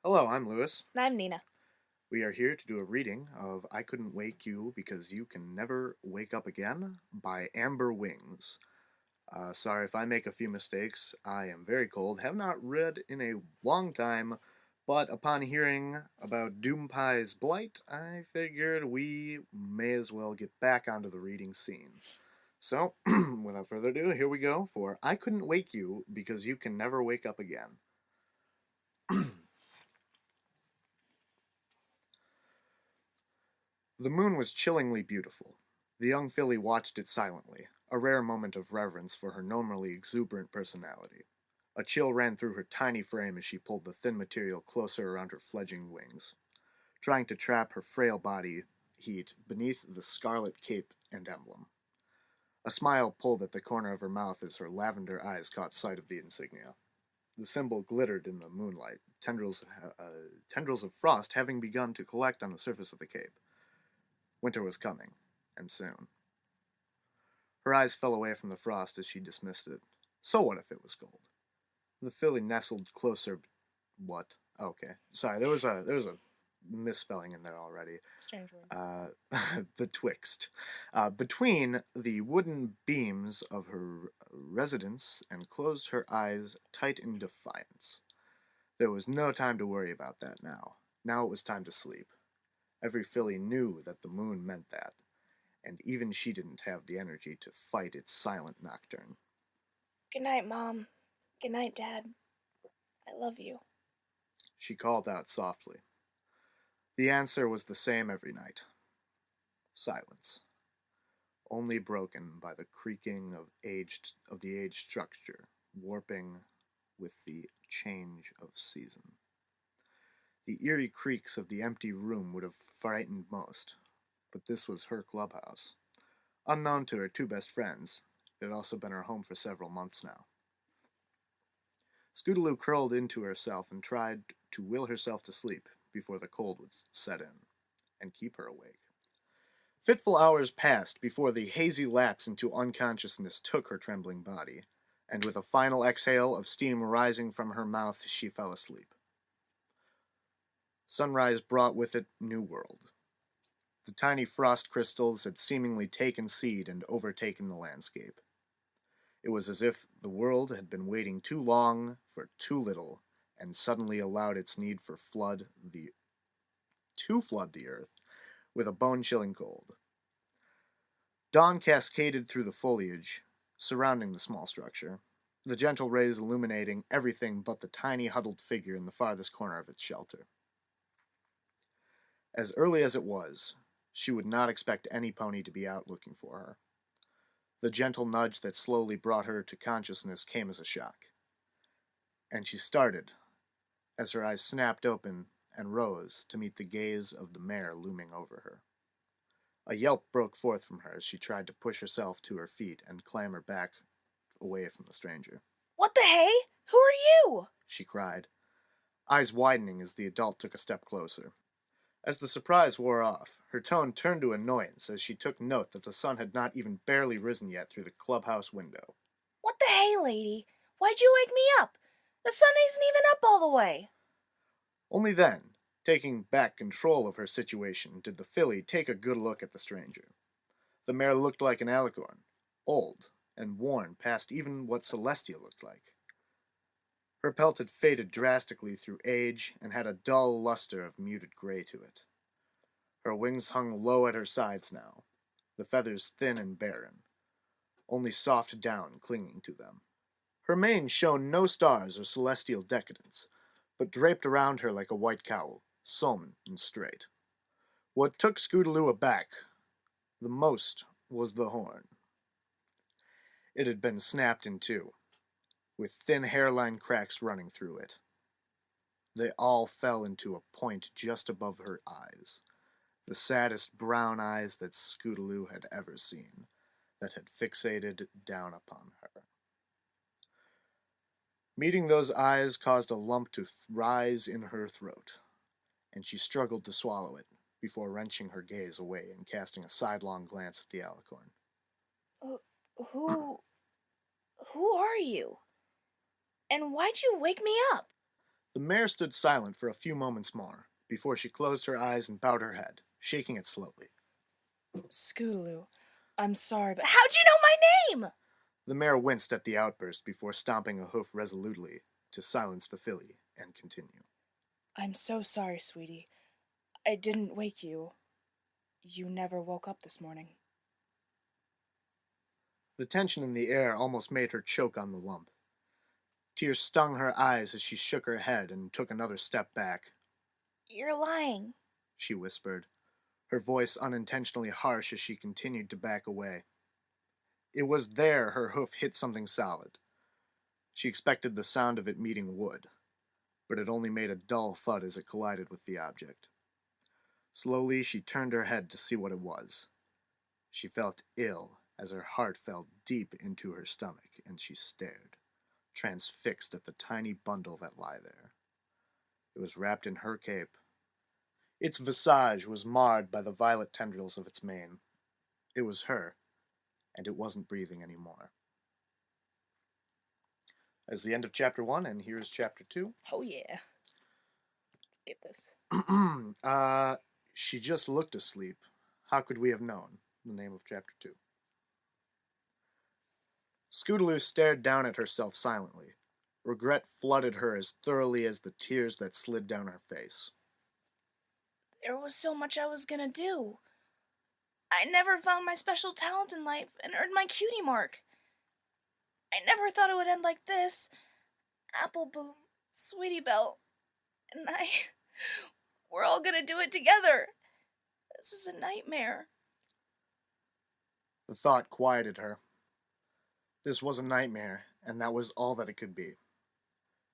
Hello, I'm Lewis. And I'm Nina. We are here to do a reading of I Couldn't Wake You Because You Can Never Wake Up Again by Amber Wings. Sorry if I make a few mistakes. I am very cold, have not read in a long time, but upon hearing about Doompie's blight, I figured we may as well get back onto the reading scene. So, without further ado, here we go for I Couldn't Wake You Because You Can Never Wake Up Again. The moon was chillingly beautiful. The young filly watched it silently, a rare moment of reverence for her normally exuberant personality. A chill ran through her tiny frame as she pulled the thin material closer around her fledgling wings, trying to trap her frail body heat beneath the scarlet cape and emblem. A smile pulled at the corner of her mouth as her lavender eyes caught sight of the insignia. The symbol glittered in the moonlight, tendrils of frost having begun to collect on the surface of the cape. Winter was coming, and soon. Her eyes fell away from the frost as she dismissed it. So what if it was gold? The filly nestled closer. What? Okay, sorry. There was a misspelling in there already. Strange word. Betwixt, between the wooden beams of her residence, and closed her eyes tight in defiance. There was no time to worry about that now. Now it was time to sleep. Every filly knew that the moon meant that, and even she didn't have the energy to fight its silent nocturne. Good night, Mom. Good night, Dad. I love you. She called out softly. The answer was the same every night. Silence, only broken by the creaking of the aged structure, warping with the change of season. The eerie creaks of the empty room would have frightened most, but this was her clubhouse. Unknown to her two best friends, it had also been her home for several months now. Scootaloo curled into herself and tried to will herself to sleep before the cold would set in and keep her awake. Fitful hours passed before the hazy lapse into unconsciousness took her trembling body, and with a final exhale of steam rising from her mouth, she fell asleep. Sunrise brought with it new world. The tiny frost crystals had seemingly taken seed and overtaken the landscape. It was as if the world had been waiting too long for too little, and suddenly allowed its need for flood the earth with a bone-chilling cold. Dawn cascaded through the foliage surrounding the small structure, the gentle rays illuminating everything but the tiny huddled figure in the farthest corner of its shelter. As early as it was, she would not expect any pony to be out looking for her. The gentle nudge that slowly brought her to consciousness came as a shock, and she started as her eyes snapped open and rose to meet the gaze of the mare looming over her. A yelp broke forth from her as she tried to push herself to her feet and clamber back away from the stranger. What the hey? Who are you? She cried, eyes widening as the adult took a step closer. As the surprise wore off, her tone turned to annoyance as she took note that the sun had not even barely risen yet through the clubhouse window. What the hey, lady? Why'd you wake me up? The sun isn't even up all the way. Only then, taking back control of her situation, did the filly take a good look at the stranger. The mare looked like an alicorn, old and worn past even what Celestia looked like. Her pelt had faded drastically through age and had a dull luster of muted gray to it. Her wings hung low at her sides now, the feathers thin and barren, only soft down clinging to them. Her mane shone no stars or celestial decadence, but draped around her like a white cowl, solemn and straight. What took Scootaloo aback the most was the horn. It had been snapped in two, with thin hairline cracks running through it. They all fell into a point just above her eyes, the saddest brown eyes that Scootaloo had ever seen, that had fixated down upon her. Meeting those eyes caused a lump to rise in her throat, and she struggled to swallow it before wrenching her gaze away and casting a sidelong glance at the alicorn. Who, who, who are you? And why'd you wake me up? The mare stood silent for a few moments more, before she closed her eyes and bowed her head, shaking it slowly. Scootaloo, I'm sorry, but how'd you know my name? The mare winced at the outburst before stomping a hoof resolutely to silence the filly and continue. I'm so sorry, sweetie. I didn't wake you. You never woke up this morning. The tension in the air almost made her choke on the lump. Tears stung her eyes as she shook her head and took another step back. You're lying, She whispered, her voice unintentionally harsh as she continued to back away. It was there her hoof hit something solid. She expected the sound of it meeting wood, but it only made a dull thud as it collided with the object. Slowly she turned her head to see what it was. She felt ill as her heart fell deep into her stomach, and she stared, transfixed at the tiny bundle that lay there. It was wrapped in her cape. Its visage was marred by the violet tendrils of its mane. It was her, and it wasn't breathing anymore. That's the end of chapter 1, and here's chapter 2. Oh, yeah. Let's get this. She just looked asleep. How could we have known? The name of chapter 2. Scootaloo stared down at herself silently. Regret flooded her as thoroughly as the tears that slid down her face. There was so much I was gonna do. I never found my special talent in life and earned my cutie mark. I never thought it would end like this. Apple Bloom, Sweetie Belle, and I, we're all gonna do it together. This is a nightmare. The thought quieted her. This was a nightmare, and that was all that it could be.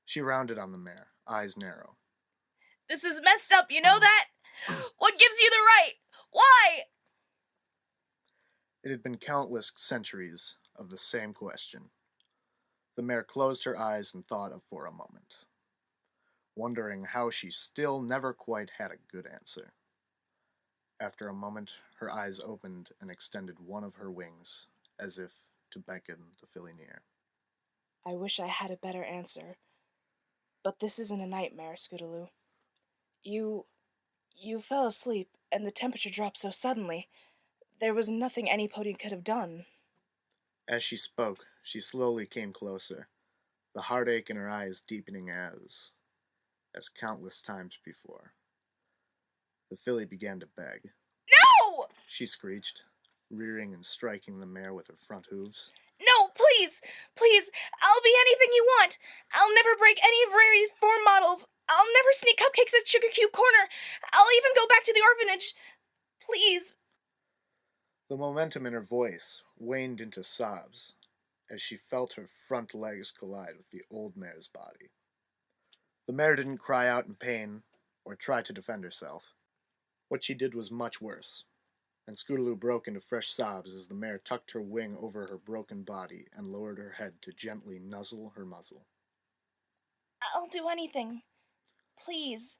She rounded on the mare, eyes narrow. This is messed up, you know that? What gives you the right? Why? It had been countless centuries of the same question. The mare closed her eyes and thought for a moment, wondering how she still never quite had a good answer. After a moment, her eyes opened and extended one of her wings, as if to beckon the filly near. I wish I had a better answer. But this isn't a nightmare, Scootaloo. You fell asleep, and the temperature dropped so suddenly. There was nothing any pony could have done. As she spoke, she slowly came closer, the heartache in her eyes deepening as countless times before. The filly began to beg. No! She screeched, rearing and striking the mare with her front hooves. No, please! Please! I'll be anything you want! I'll never break any of Rarity's form models! I'll never sneak cupcakes at Sugar Cube Corner! I'll even go back to the orphanage! Please! The momentum in her voice waned into sobs as she felt her front legs collide with the old mare's body. The mare didn't cry out in pain or try to defend herself. What she did was much worse, and Scootaloo broke into fresh sobs as the mare tucked her wing over her broken body and lowered her head to gently nuzzle her muzzle. I'll do anything. Please.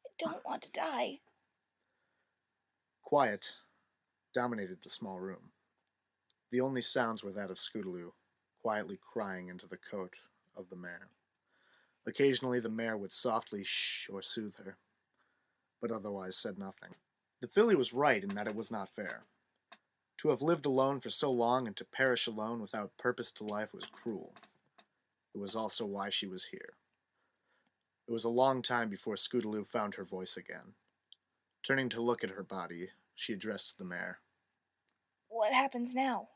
I don't want to die. Quiet dominated the small room. The only sounds were that of Scootaloo, quietly crying into the coat of the mare. Occasionally the mare would softly shh or soothe her, but otherwise said nothing. The filly was right in that it was not fair. To have lived alone for so long and to perish alone without purpose to life was cruel. It was also why she was here. It was a long time before Scootaloo found her voice again. Turning to look at her body, she addressed the mare. What happens now?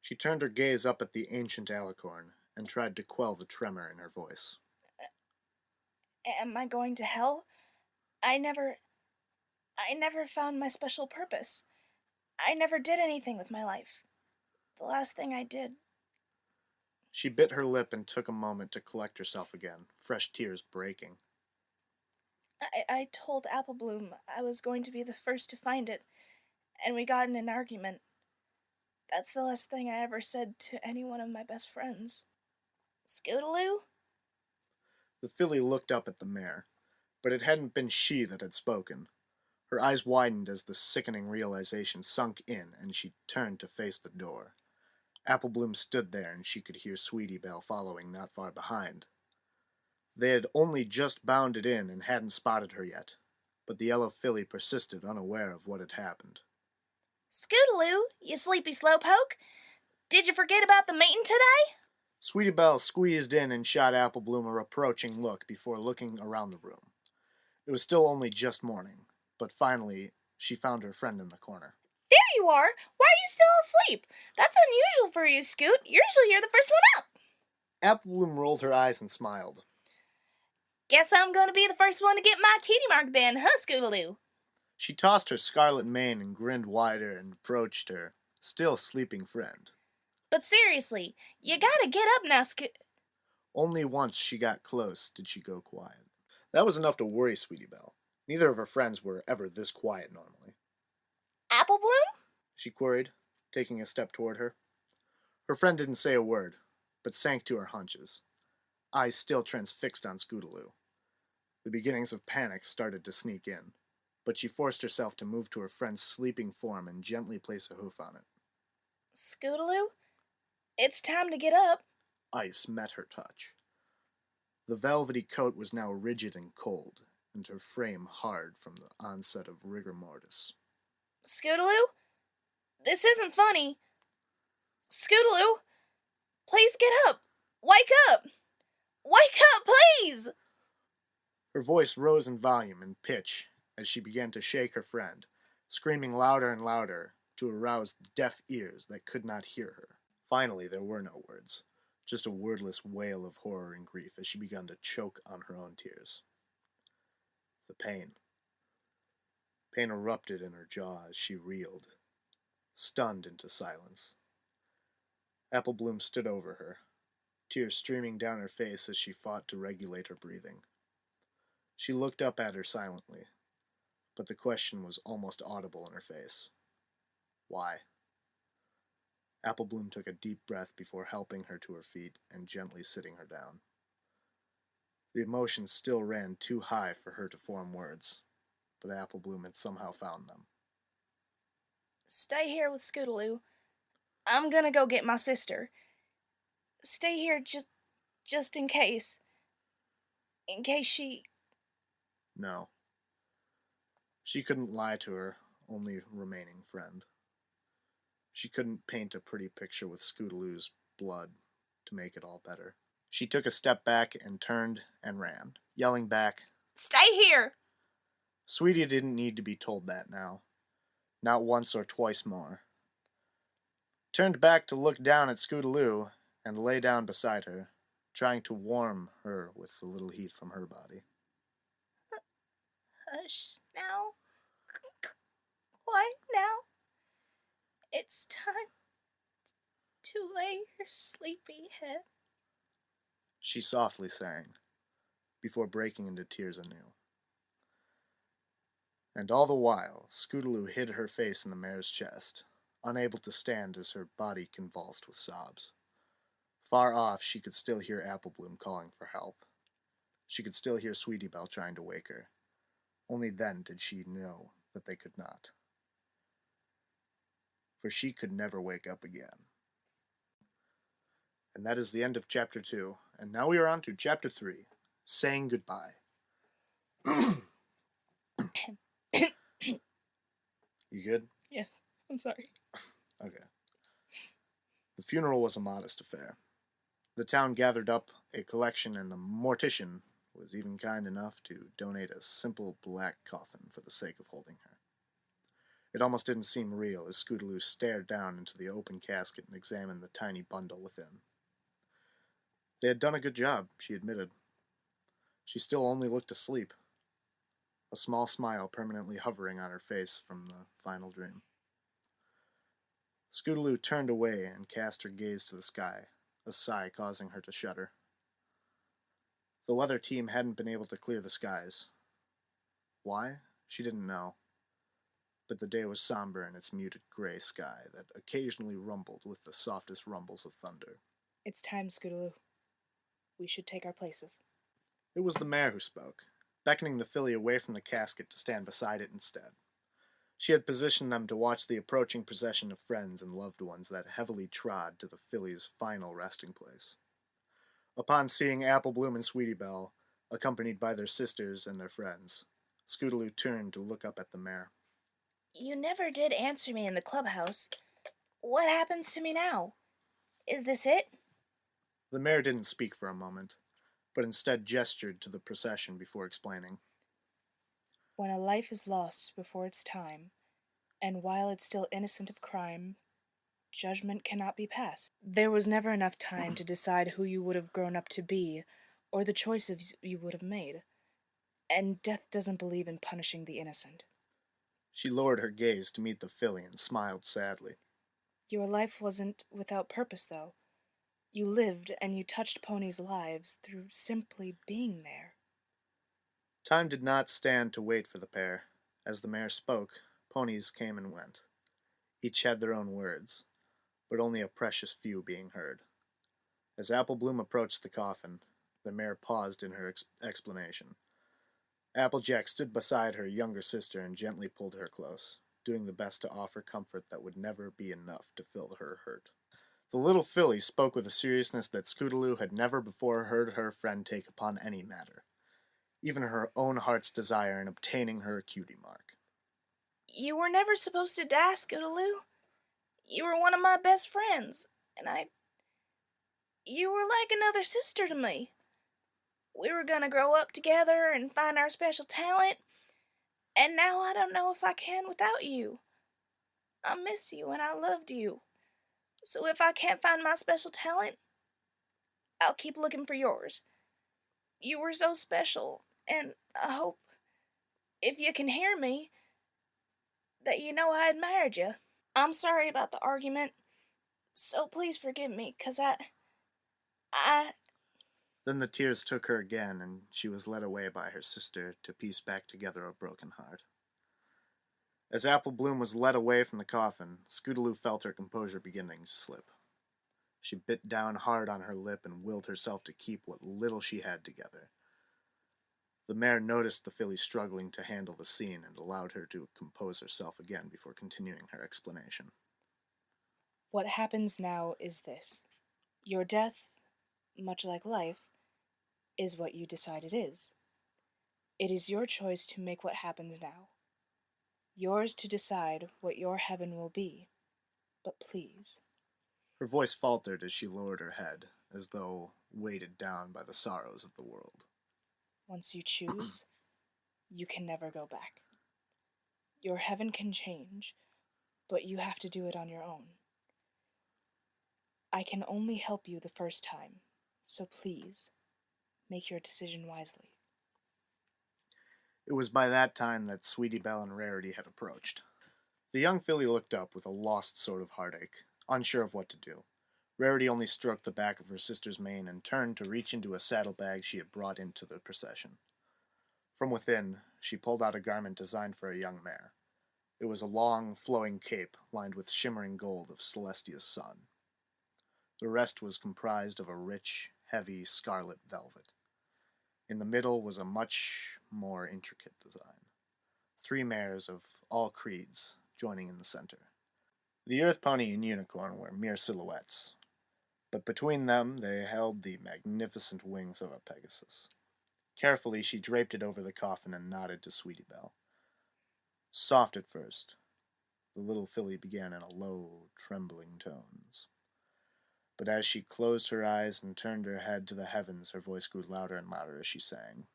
She turned her gaze up at the ancient alicorn and tried to quell the tremor in her voice. Am I going to hell? I never found my special purpose. I never did anything with my life. The last thing I did. She bit her lip and took a moment to collect herself again, fresh tears breaking. I told Apple Bloom I was going to be the first to find it, and we got in an argument. That's the last thing I ever said to any one of my best friends. Scootaloo? The filly looked up at the mare, but it hadn't been she that had spoken. Her eyes widened as the sickening realization sunk in, and she turned to face the door. Apple Bloom stood there, and she could hear Sweetie Belle following not far behind. They had only just bounded in and hadn't spotted her yet, but the yellow filly persisted, unaware of what had happened. Scootaloo, you sleepy slowpoke. Did you forget about the meeting today? Sweetie Belle squeezed in and shot Apple Bloom a reproaching look before looking around the room. It was still only just morning, but finally she found her friend in the corner. There you are. Why are you still asleep? That's unusual for you, Scoot. Usually you're the first one up. Apple Bloom rolled her eyes and smiled. Guess I'm gonna be the first one to get my cutie mark then, huh, Scootaloo? She tossed her scarlet mane and grinned wider and approached her still sleeping friend. But seriously, you gotta get up now, Only once she got close did she go quiet. That was enough to worry Sweetie Belle. Neither of her friends were ever this quiet normally. Apple Bloom? She queried, taking a step toward her. Her friend didn't say a word, but sank to her haunches, eyes still transfixed on Scootaloo. The beginnings of panic started to sneak in, but she forced herself to move to her friend's sleeping form and gently place a hoof on it. Scootaloo, it's time to get up. Ice met her touch. The velvety coat was now rigid and cold, and her frame hard from the onset of rigor mortis. Scootaloo, this isn't funny. Scootaloo, please get up. Wake up. Wake up, please. Her voice rose in volume and pitch as she began to shake her friend, screaming louder and louder to arouse deaf ears that could not hear her. Finally, there were no words, just a wordless wail of horror and grief as she began to choke on her own tears. The pain. Pain erupted in her jaw as she reeled, stunned into silence. Apple Bloom stood over her, tears streaming down her face as she fought to regulate her breathing. She looked up at her silently, but the question was almost audible in her face. Why? Apple Bloom took a deep breath before helping her to her feet and gently sitting her down. The emotions still ran too high for her to form words, but Apple Bloom had somehow found them. Stay here with Scootaloo. I'm gonna go get my sister. Stay here just in case. In case she... No. She couldn't lie to her only remaining friend. She couldn't paint a pretty picture with Scootaloo's blood to make it all better. She took a step back and turned and ran, yelling back, Stay here! Sweetie didn't need to be told that now. Not once or twice more. Turned back to look down at Scootaloo and lay down beside her, trying to warm her with the little heat from her body. Hush now. Quiet now. It's time to lay your sleepy head. She softly sang, before breaking into tears anew. And all the while, Scootaloo hid her face in the mare's chest, unable to stand as her body convulsed with sobs. Far off, she could still hear Apple Bloom calling for help. She could still hear Sweetie Belle trying to wake her. Only then did she know that they could not. For she could never wake up again. And that is the end of Chapter 2. And now we are on to Chapter 3, Saying Goodbye. You good? Yes, I'm sorry. Okay. The funeral was a modest affair. The town gathered up a collection, and the mortician was even kind enough to donate a simple black coffin for the sake of holding her. It almost didn't seem real as Scootaloo stared down into the open casket and examined the tiny bundle within. They had done a good job, she admitted. She still only looked asleep, a small smile permanently hovering on her face from the final dream. Scootaloo turned away and cast her gaze to the sky, a sigh causing her to shudder. The weather team hadn't been able to clear the skies. Why? She didn't know. But the day was somber in its muted gray sky that occasionally rumbled with the softest rumbles of thunder. It's time, Scootaloo. We should take our places. It was the mare who spoke, beckoning the filly away from the casket to stand beside it instead. She had positioned them to watch the approaching procession of friends and loved ones that heavily trod to the filly's final resting place. Upon seeing Apple Bloom and Sweetie Belle, Accompanied by their sisters and their friends, Scootaloo turned to look up at the mare. You never did answer me in the clubhouse. What happens to me now? Is this it? The mare didn't speak for a moment, but instead gestured to the procession before explaining. When a life is lost before its time, and while it's still innocent of crime, judgment cannot be passed. There was never enough time to decide who you would have grown up to be, or the choices you would have made. And death doesn't believe in punishing the innocent. She lowered her gaze to meet the filly and smiled sadly. Your life wasn't without purpose, though. You lived and you touched ponies' lives through simply being there. Time did not stand to wait for the pair. As the mare spoke, ponies came and went. Each had their own words, but only a precious few being heard. As Applebloom approached the coffin, the mare paused in her explanation. Applejack stood beside her younger sister and gently pulled her close, doing the best to offer comfort that would never be enough to fill her hurt. The little filly spoke with a seriousness that Scootaloo had never before heard her friend take upon any matter, even her own heart's desire in obtaining her cutie mark. You were never supposed to die, Scootaloo. You were one of my best friends, and you were like another sister to me. We were gonna grow up together and find our special talent, and now I don't know if I can without you. I miss you and I loved you. So if I can't find my special talent, I'll keep looking for yours. You were so special, and I hope, if you can hear me, that you know I admired you. I'm sorry about the argument, so please forgive me, 'cause I... Then the tears took her again, and she was led away by her sister to piece back together a broken heart. As Applebloom was led away from the coffin, Scootaloo felt her composure beginning to slip. She bit down hard on her lip and willed herself to keep what little she had together. The mare noticed the filly struggling to handle the scene and allowed her to compose herself again before continuing her explanation. What happens now is this. Your death, much like life, is what you decide it is. It is your choice to make what happens now. Yours to decide what your heaven will be. But please. Her voice faltered as she lowered her head, as though weighted down by the sorrows of the world. Once you choose, you can never go back. Your heaven can change, but you have to do it on your own. I can only help you the first time, so please, make your decision wisely. It was by that time that Sweetie Belle and Rarity had approached. The young filly looked up with a lost sort of heartache, unsure of what to do. Rarity only stroked the back of her sister's mane and turned to reach into a saddlebag she had brought into the procession. From within, she pulled out a garment designed for a young mare. It was a long, flowing cape lined with shimmering gold of Celestia's sun. The rest was comprised of a rich, heavy scarlet velvet. In the middle was a much more intricate design. 3 mares of all creeds joining in the center. The Earth Pony and Unicorn were mere silhouettes, but between them they held the magnificent wings of a Pegasus. Carefully she draped it over the coffin and nodded to Sweetie Belle. Soft at first, the little filly began in a low, trembling tones. But as she closed her eyes and turned her head to the heavens, her voice grew louder and louder as she sang.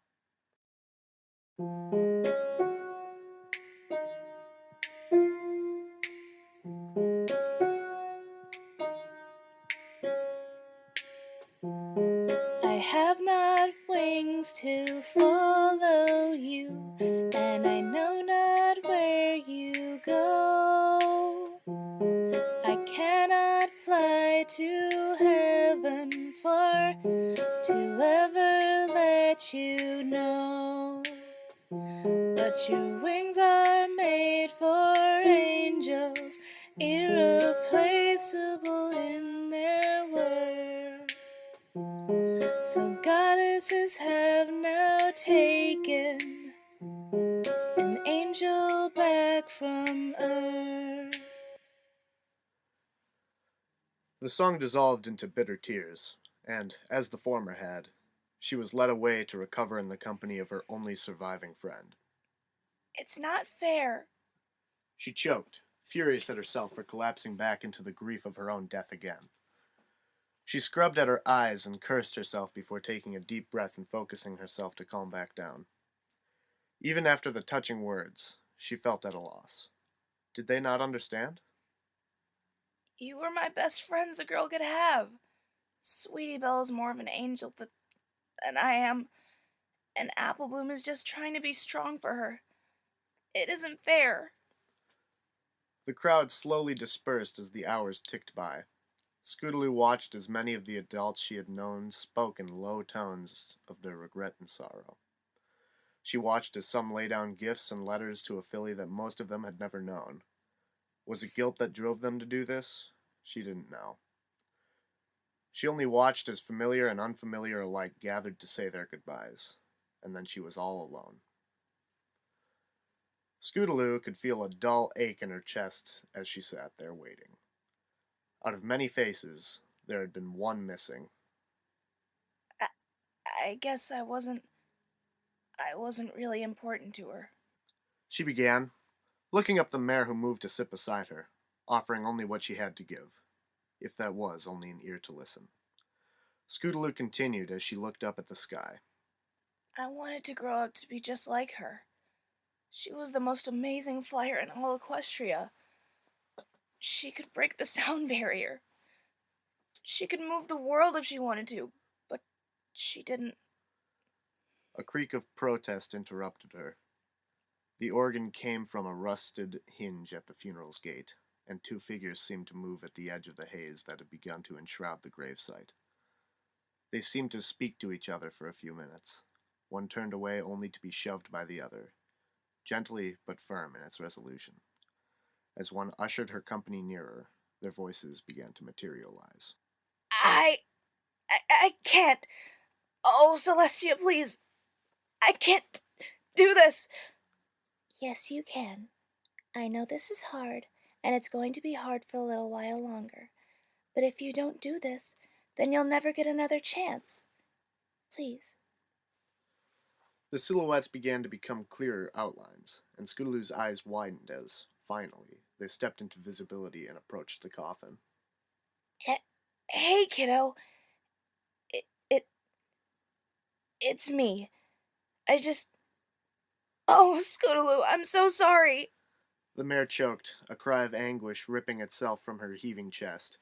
I have not wings to follow you, and I know not where you go. I cannot fly to heaven for to ever let you know. But your wings are made for angels, irreplaceable in their worth. So goddesses have now taken an angel back from earth. The song dissolved into bitter tears, and, as the former had, She was led away to recover in the company of her only surviving friend. It's not fair. She choked, furious at herself for collapsing back into the grief of her own death again. She scrubbed at her eyes and cursed herself before taking a deep breath and focusing herself to calm back down. Even after the touching words, she felt at a loss. Did they not understand? You were my best friends a girl could have. Sweetie Belle is more of an angel than I am, and Apple Bloom is just trying to be strong for her. It isn't fair. The crowd slowly dispersed as the hours ticked by. Scootaloo watched as many of the adults she had known spoke in low tones of their regret and sorrow. She watched as some lay down gifts and letters to a filly that most of them had never known. Was it guilt that drove them to do this? She didn't know. She only watched as familiar and unfamiliar alike gathered to say their goodbyes, and then she was all alone. Scootaloo could feel a dull ache in her chest as she sat there waiting. Out of many faces, there had been one missing. I guess I wasn't really important to her. She began, looking up the mare who moved to sit beside her, offering only what she had to give, if that was only an ear to listen. Scootaloo continued as she looked up at the sky. I wanted to grow up to be just like her. She was the most amazing flyer in all Equestria. She could break the sound barrier. She could move the world if she wanted to, but she didn't. A creak of protest interrupted her. The organ came from a rusted hinge at the funeral's gate, and two figures seemed to move at the edge of the haze that had begun to enshroud the gravesite. They seemed to speak to each other for a few minutes. One turned away only to be shoved by the other, gently but firm in its resolution. As one ushered her company nearer, their voices began to materialize. I can't. Oh, Celestia, please. I can't do this. Yes, you can. I know this is hard, and it's going to be hard for a little while longer. But if you don't do this, then you'll never get another chance. Please. The silhouettes began to become clearer outlines, and Scootaloo's eyes widened as, finally, they stepped into visibility and approached the coffin. Hey, kiddo. It, it, it's me. Oh, Scootaloo, I'm so sorry. The mare choked, a cry of anguish ripping itself from her heaving chest.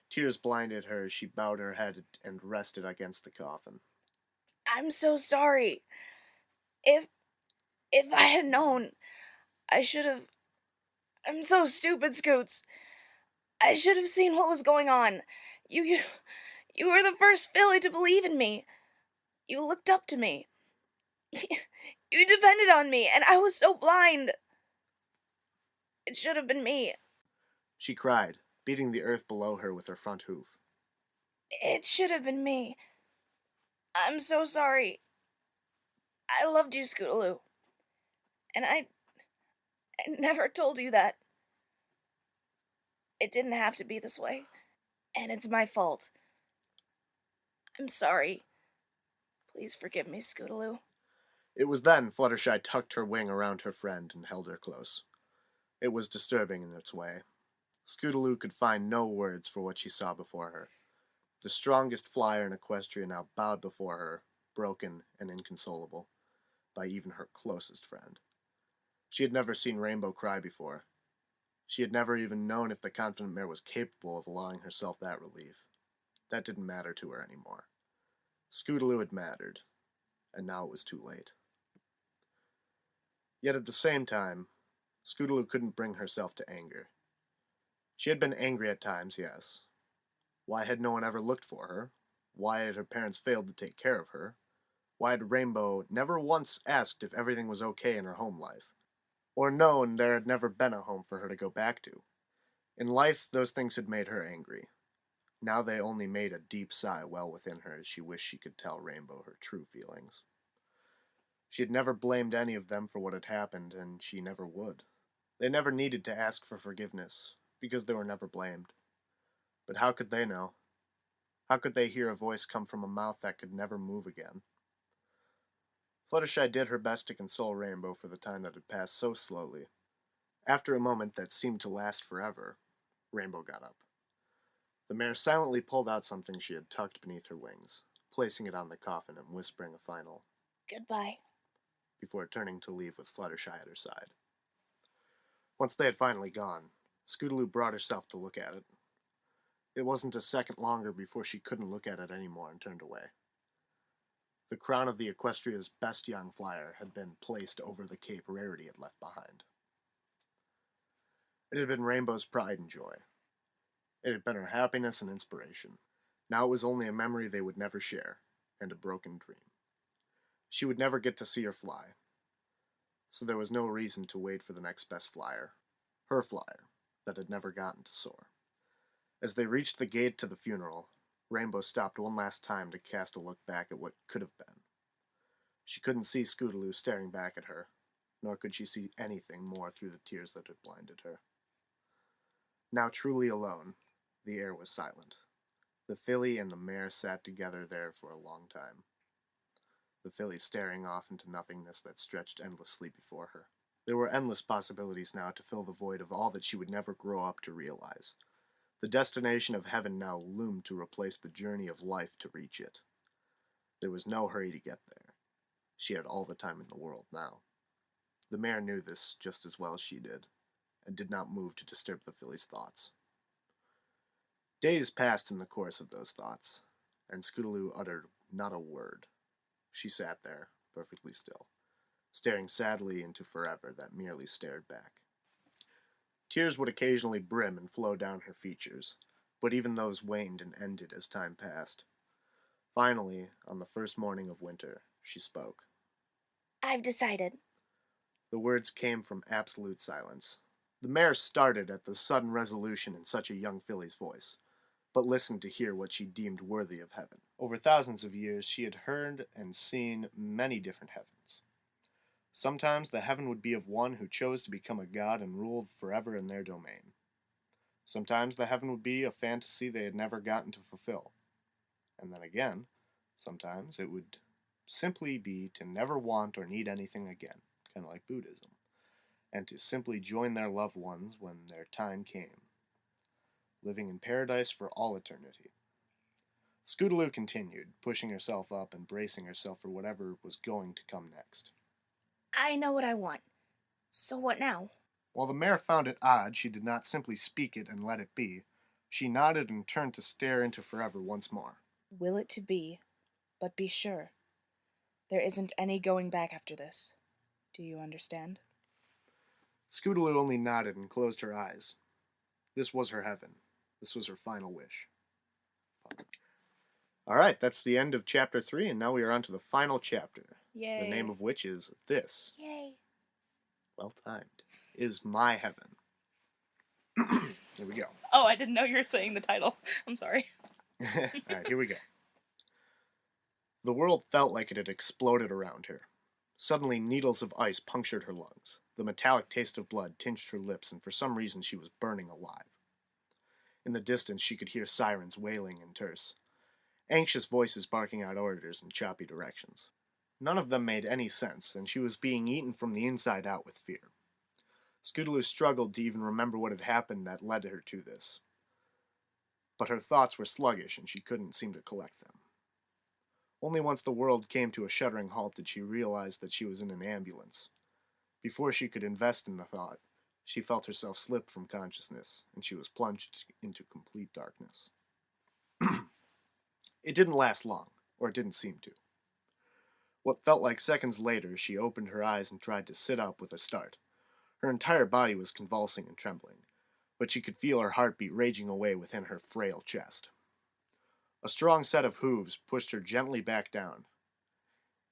Tears blinded her as she bowed her head and rested against the coffin. I'm so sorry. If I had known, I should have. I'm so stupid, Scoots. I should have seen what was going on. You were the first filly to believe in me. You looked up to me. You depended on me, and I was so blind. It should have been me. She cried, beating the earth below her with her front hoof. It should have been me. I'm so sorry. I loved you, Scootaloo. And I never told you that. It didn't have to be this way. And it's my fault. I'm sorry. Please forgive me, Scootaloo. It was then Fluttershy tucked her wing around her friend and held her close. It was disturbing in its way. Scootaloo could find no words for what she saw before her. The strongest flyer in Equestria now bowed before her, broken and inconsolable, by even her closest friend. She had never seen Rainbow cry before. She had never even known if the confident mare was capable of allowing herself that relief. That didn't matter to her anymore. Scootaloo had mattered, and now it was too late. Yet at the same time, Scootaloo couldn't bring herself to anger. She had been angry at times, yes. Why had no one ever looked for her? Why had her parents failed to take care of her? Why had Rainbow never once asked if everything was okay in her home life? Or known there had never been a home for her to go back to? In life, those things had made her angry. Now they only made a deep sigh well within her as she wished she could tell Rainbow her true feelings. She had never blamed any of them for what had happened, and she never would. They never needed to ask for forgiveness, because they were never blamed. But how could they know? How could they hear a voice come from a mouth that could never move again? Fluttershy did her best to console Rainbow for the time that had passed so slowly. After a moment that seemed to last forever, Rainbow got up. The mare silently pulled out something she had tucked beneath her wings, placing it on the coffin and whispering a final Goodbye. before turning to leave with Fluttershy at her side. Once they had finally gone, Scootaloo brought herself to look at it. It wasn't a second longer before she couldn't look at it anymore and turned away. The crown of the Equestria's best young flyer had been placed over the cape Rarity had left behind. It had been Rainbow's pride and joy. It had been her happiness and inspiration. Now it was only a memory they would never share, and a broken dream. She would never get to see her fly, so there was no reason to wait for the next best flyer, her flyer, that had never gotten to soar. As they reached the gate to the funeral, Rainbow stopped one last time to cast a look back at what could have been. She couldn't see Scootaloo staring back at her, nor could she see anything more through the tears that had blinded her. Now truly alone, the air was silent. The filly and the mare sat together there for a long time, the filly staring off into nothingness that stretched endlessly before her. There were endless possibilities now to fill the void of all that she would never grow up to realize. The destination of heaven now loomed to replace the journey of life to reach it. There was no hurry to get there. She had all the time in the world now. The mare knew this just as well as she did, and did not move to disturb the filly's thoughts. Days passed in the course of those thoughts, and Scootaloo uttered not a word. She sat there, perfectly still, staring sadly into forever that merely stared back. Tears would occasionally brim and flow down her features, but even those waned and ended as time passed. Finally, on the first morning of winter, she spoke. I've decided. The words came from absolute silence. The mare started at the sudden resolution in such a young filly's voice, but listened to hear what she deemed worthy of heaven. Over thousands of years she had heard and seen many different heavens. Sometimes the heaven would be of one who chose to become a god and ruled forever in their domain. Sometimes the heaven would be a fantasy they had never gotten to fulfill. And then again, sometimes it would simply be to never want or need anything again, kind of like Buddhism, and to simply join their loved ones when their time came, living in paradise for all eternity. Scootaloo continued, pushing herself up and bracing herself for whatever was going to come next. I know what I want. So what now? While the mare found it odd she did not simply speak it and let it be, she nodded and turned to stare into forever once more. Will it to be, but be sure. There isn't any going back after this. Do you understand? Scootaloo only nodded and closed her eyes. This was her heaven. This was her final wish. All right, that's the end of chapter 3, and now we are on to the final chapter. Yay. The name of which is this. Yay. Well timed. Is My Heaven. Here we go. Oh, I didn't know you were saying the title. I'm sorry. All right, here we go. The world felt like it had exploded around her. Suddenly, needles of ice punctured her lungs. The metallic taste of blood tinged her lips, and for some reason she was burning alive. In the distance, she could hear sirens wailing and terse, anxious voices barking out orders in choppy directions. None of them made any sense, and she was being eaten from the inside out with fear. Scootaloo struggled to even remember what had happened that led her to this. But her thoughts were sluggish, and she couldn't seem to collect them. Only once the world came to a shuddering halt did she realize that she was in an ambulance. Before she could invest in the thought, she felt herself slip from consciousness, and she was plunged into complete darkness. It didn't last long, or it didn't seem to. What felt like seconds later, she opened her eyes and tried to sit up with a start. Her entire body was convulsing and trembling, but she could feel her heartbeat raging away within her frail chest. A strong set of hooves pushed her gently back down,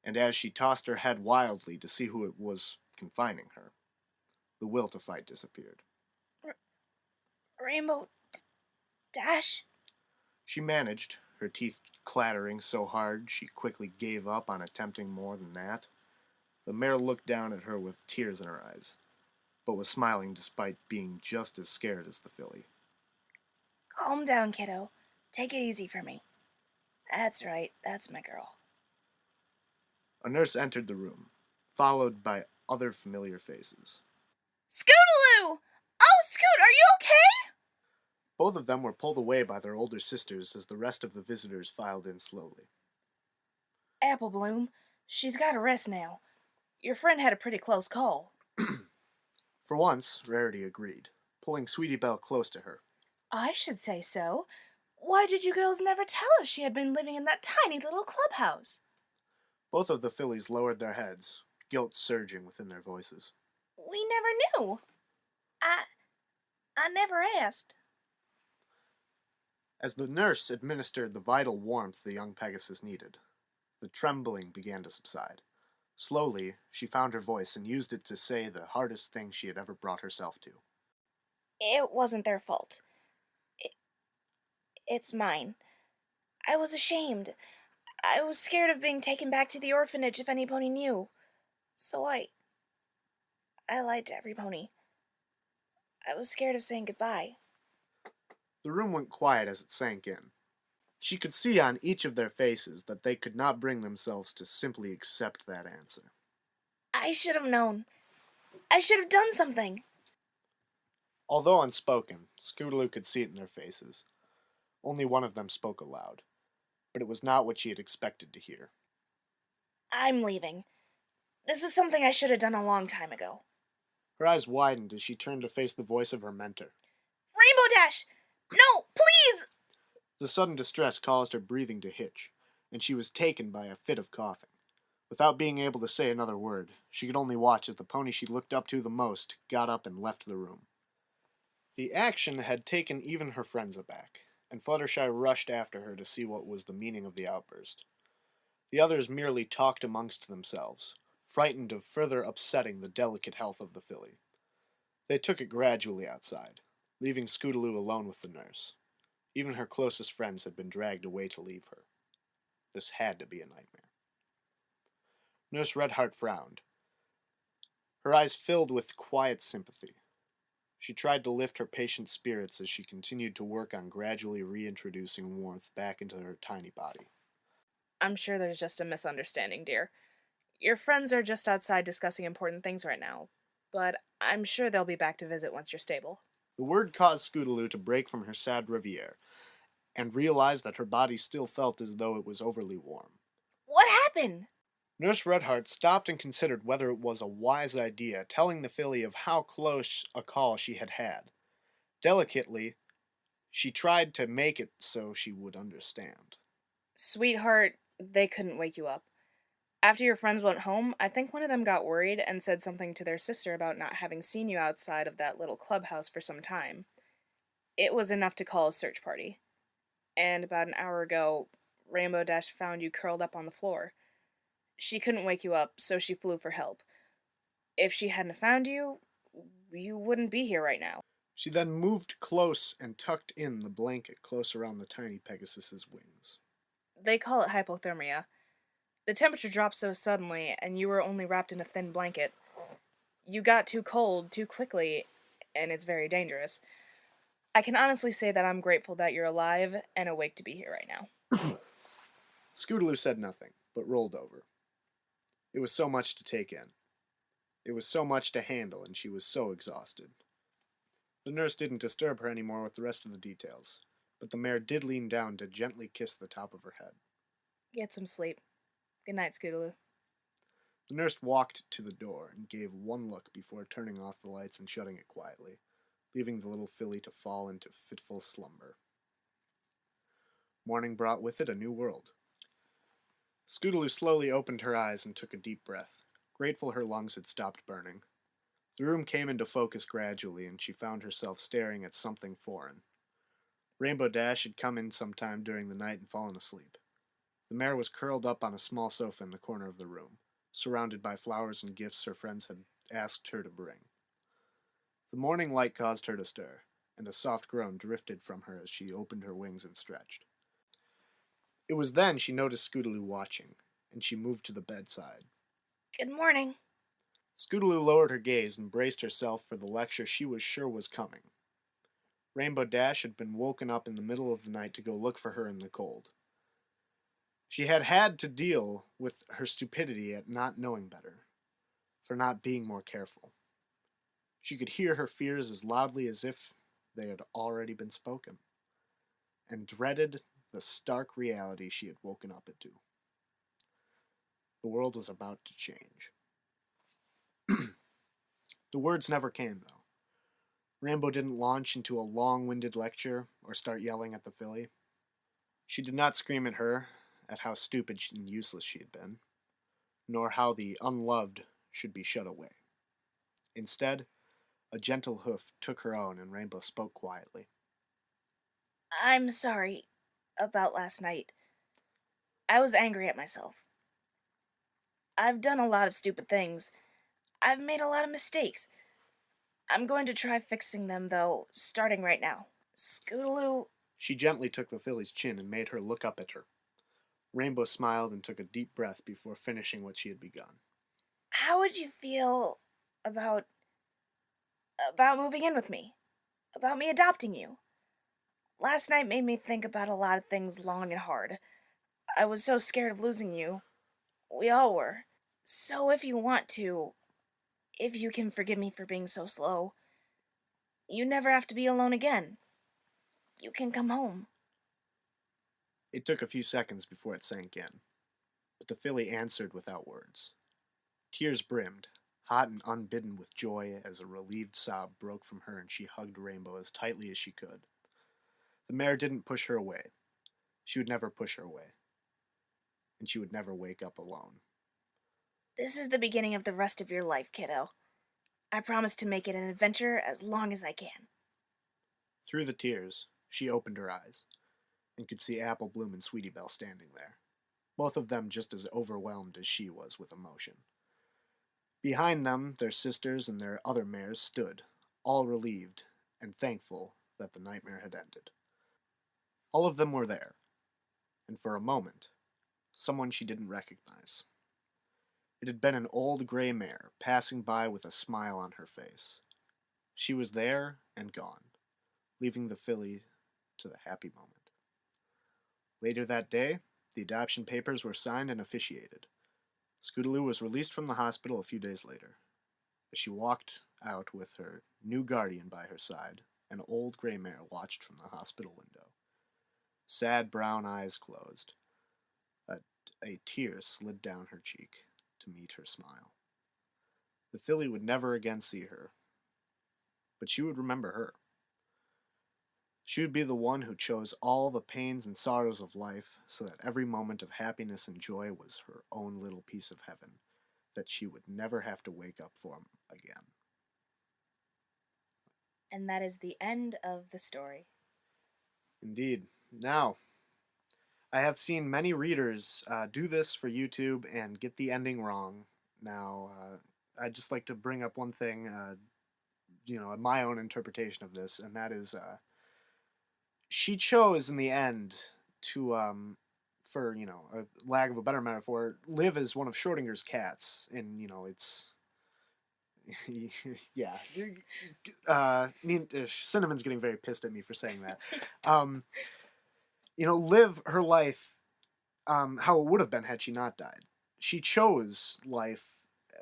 and as she tossed her head wildly to see who it was confining her, the will to fight disappeared. Rainbow Dash? She managed, her teeth clattering so hard she quickly gave up on attempting more than that. The mare looked down at her with tears in her eyes, but was smiling despite being just as scared as the filly. Calm down, kiddo. Take it easy for me. That's right, that's my girl. A nurse entered the room, followed by other familiar faces. Scootaloo! Oh, Scoot, are you okay? Both of them were pulled away by their older sisters as the rest of the visitors filed in slowly. Apple Bloom, she's got to rest now. Your friend had a pretty close call. For once, Rarity agreed, pulling Sweetie Belle close to her. I should say so. Why did you girls never tell us she had been living in that tiny little clubhouse? Both of the fillies lowered their heads, guilt surging within their voices. We never knew. I never asked. As the nurse administered the vital warmth the young Pegasus needed, the trembling began to subside. Slowly, she found her voice and used it to say the hardest thing she had ever brought herself to. It wasn't their fault. It's mine. I was ashamed. I was scared of being taken back to the orphanage if any pony knew. So I lied to every pony. I was scared of saying goodbye. The room went quiet as it sank in. She could see on each of their faces that they could not bring themselves to simply accept that answer. I should have known. I should have done something. Although unspoken, Scootaloo could see it in their faces. Only one of them spoke aloud, but it was not what she had expected to hear. I'm leaving. This is something I should have done a long time ago. Her eyes widened as she turned to face the voice of her mentor. Rainbow Dash! No, please! The sudden distress caused her breathing to hitch, and she was taken by a fit of coughing. Without being able to say another word, she could only watch as the pony she looked up to the most got up and left the room. The action had taken even her friends aback, and Fluttershy rushed after her to see what was the meaning of the outburst. The others merely talked amongst themselves, frightened of further upsetting the delicate health of the filly. They took it gradually outside, leaving Scootaloo alone with the nurse. Even her closest friends had been dragged away to leave her. This had to be a nightmare. Nurse Redheart frowned. Her eyes filled with quiet sympathy. She tried to lift her patient's spirits as she continued to work on gradually reintroducing warmth back into her tiny body. I'm sure there's just a misunderstanding, dear. Your friends are just outside discussing important things right now, but I'm sure they'll be back to visit once you're stable. The word caused Scootaloo to break from her sad reverie, and realized that her body still felt as though it was overly warm. What happened? Nurse Redheart stopped and considered whether it was a wise idea telling the filly of how close a call she had had. Delicately, she tried to make it so she would understand. Sweetheart, they couldn't wake you up. After your friends went home, I think one of them got worried and said something to their sister about not having seen you outside of that little clubhouse for some time. It was enough to call a search party. And about an hour ago, Rainbow Dash found you curled up on the floor. She couldn't wake you up, so she flew for help. If she hadn't found you, you wouldn't be here right now. She then moved close and tucked in the blanket close around the tiny Pegasus's wings. They call it hypothermia. The temperature dropped so suddenly, and you were only wrapped in a thin blanket. You got too cold too quickly, and it's very dangerous. I can honestly say that I'm grateful that you're alive and awake to be here right now. Scootaloo said nothing, but rolled over. It was so much to take in. It was so much to handle, and she was so exhausted. The nurse didn't disturb her anymore with the rest of the details, but the mare did lean down to gently kiss the top of her head. Get some sleep. Good night, Scootaloo. The nurse walked to the door and gave one look before turning off the lights and shutting it quietly, leaving the little filly to fall into fitful slumber. Morning brought with it a new world. Scootaloo slowly opened her eyes and took a deep breath, grateful her lungs had stopped burning. The room came into focus gradually, and she found herself staring at something foreign. Rainbow Dash had come in sometime during the night and fallen asleep. The mare was curled up on a small sofa in the corner of the room, surrounded by flowers and gifts her friends had asked her to bring. The morning light caused her to stir, and a soft groan drifted from her as she opened her wings and stretched. It was then she noticed Scootaloo watching, and she moved to the bedside. Good morning. Scootaloo lowered her gaze and braced herself for the lecture she was sure was coming. Rainbow Dash had been woken up in the middle of the night to go look for her in the cold. She had had to deal with her stupidity at not knowing better, for not being more careful. She could hear her fears as loudly as if they had already been spoken, and dreaded the stark reality she had woken up into. The world was about to change. The words never came, though. Rainbow didn't launch into a long-winded lecture or start yelling at the filly. She did not scream at her at how stupid and useless she had been, nor how the unloved should be shut away. Instead, a gentle hoof took her own, and Rainbow spoke quietly. I'm sorry about last night. I was angry at myself. I've done a lot of stupid things. I've made a lot of mistakes. I'm going to try fixing them, though, starting right now. Scootaloo. She gently took the filly's chin and made her look up at her. Rainbow smiled and took a deep breath before finishing what she had begun. How would you feel about moving in with me? About me adopting you? Last night made me think about a lot of things long and hard. I was so scared of losing you. We all were. So if you want to, if you can forgive me for being so slow, you never have to be alone again. You can come home. It took a few seconds before it sank in, but the filly answered without words. Tears brimmed, hot and unbidden with joy as a relieved sob broke from her and she hugged Rainbow as tightly as she could. The mare didn't push her away. She would never push her away. And she would never wake up alone. This is the beginning of the rest of your life, kiddo. I promise to make it an adventure as long as I can. Through the tears, she opened her eyes and could see Apple Bloom and Sweetie Belle standing there, both of them just as overwhelmed as she was with emotion. Behind them, their sisters and their other mares stood, all relieved and thankful that the nightmare had ended. All of them were there, and for a moment, someone she didn't recognize. It had been an old gray mare passing by with a smile on her face. She was there and gone, leaving the filly to the happy moment. Later that day, the adoption papers were signed and officiated. Scootaloo was released from the hospital a few days later. As she walked out with her new guardian by her side, an old gray mare watched from the hospital window. Sad brown eyes closed. A tear slid down her cheek to meet her smile. The filly would never again see her, but she would remember her. She would be the one who chose all the pains and sorrows of life so that every moment of happiness and joy was her own little piece of heaven that she would never have to wake up from again. And that is the end of the story. Indeed. Now, I have seen many readers do this for YouTube and get the ending wrong. Now, I'd just like to bring up one thing, my own interpretation of this, and that is she chose in the end to, for, a lack of a better metaphor, live as one of Schrodinger's cats. And, it's... yeah. Cinnamon's getting very pissed at me for saying that. Live her life how it would have been had she not died. She chose life,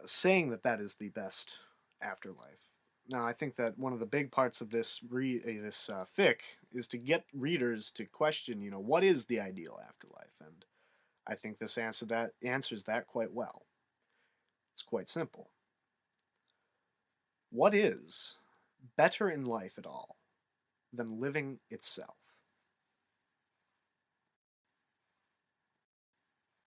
saying that is the best afterlife. Now, I think that one of the big parts of this fic is to get readers to question, what is the ideal afterlife? And I think this answers that quite well. It's quite simple. What is better in life at all than living itself?